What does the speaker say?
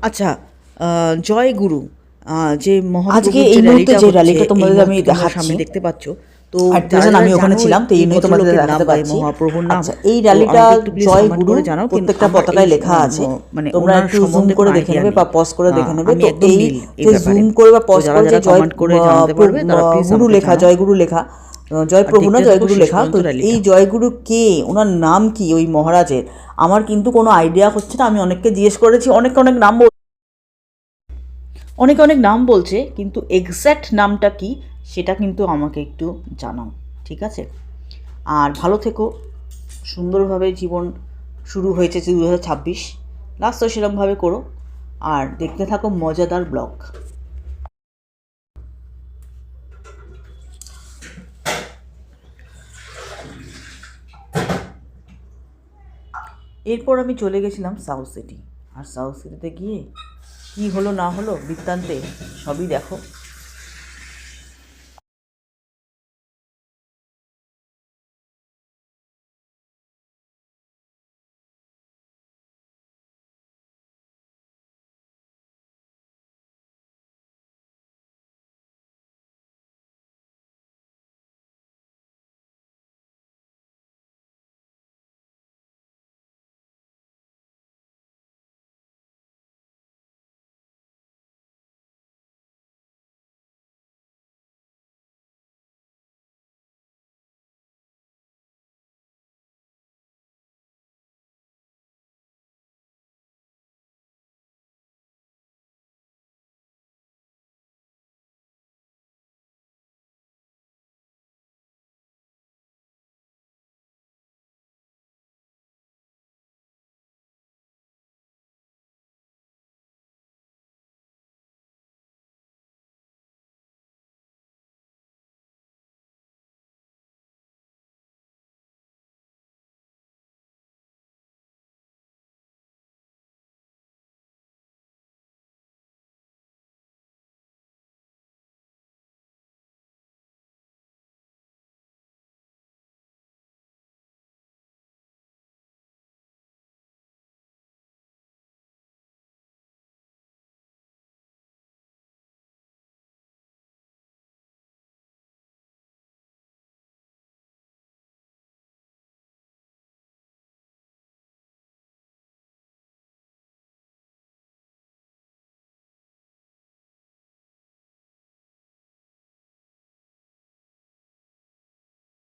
আচ্ছা, জয়গুরু যে আজকে মহাপ্রভুর এই যে মুহূর্তে র্যালিটা যে হচ্ছে, র্যালিটা এই তোমাদের আমি মুহূর্তে তোমরা দেখাচ্ছি, সামনে দেখতে পাচ্ছ। তো at যারা present যারা আমি ওখানে জানো ছিলাম, তো এই এই নিয়ে তোমাদের ভদ্রলোকের নাম দেখাতে বা এই পাচ্ছি। মহাপ্রভুর নাম, আচ্ছা, এই তো র্যালিটা আমাকে একটু প্লিজ জয় কমেন্ট গুরু করে জানাও। কিন্তু প্রত্যেকটা আমার এই পতাকায় লেখা আছে, মানে তোমরা ওনার একটু জুম সম্বন্ধে করে কোনো দেখে আইডিয়া নেবে নেই। বা পজ করে দেখে নেবে। আমি তো একদম এই নীল এই যে ব্যাপারে। জুম করে বা তো পজ যারা করে যে যারা জয় কমেন্ট করে জানাতে পারবে তারা প্লিজ গুরু আমাকে লেখা, জানাও। জয়গুরু লেখা, জয় আর প্রভু না দেখতে থাকো জয়গুরু শেষ লেখা। পর্যন্ত তো এই র্যালিটা। জয়গুরু কে, ওনার নাম কি ওই মহারাজের, আমার কিন্তু কোনো আইডিয়া হচ্ছে না। আমি অনেককে জিজ্ঞেস করেছি, অনেকে অনেক নাম অনেকে অনেক নাম বলছে, কিন্তু এক্স্যাক্ট নামটা কি সেটা কিন্তু আমাকে একটু জানাও, ঠিক আছে? আর ভালো থেকো, সুন্দরভাবে জীবন শুরু হয়েছে 2026, লাস্টও সেরকমভাবে করো। আর দেখতে থাকো মজাদার ব্লগ। এরপর আমি চলে গেছিলাম সাউথ সিটি। আর সাউথ সিটিতে গিয়ে কী হলো না হলো বৃত্তান্তে সবই দেখো।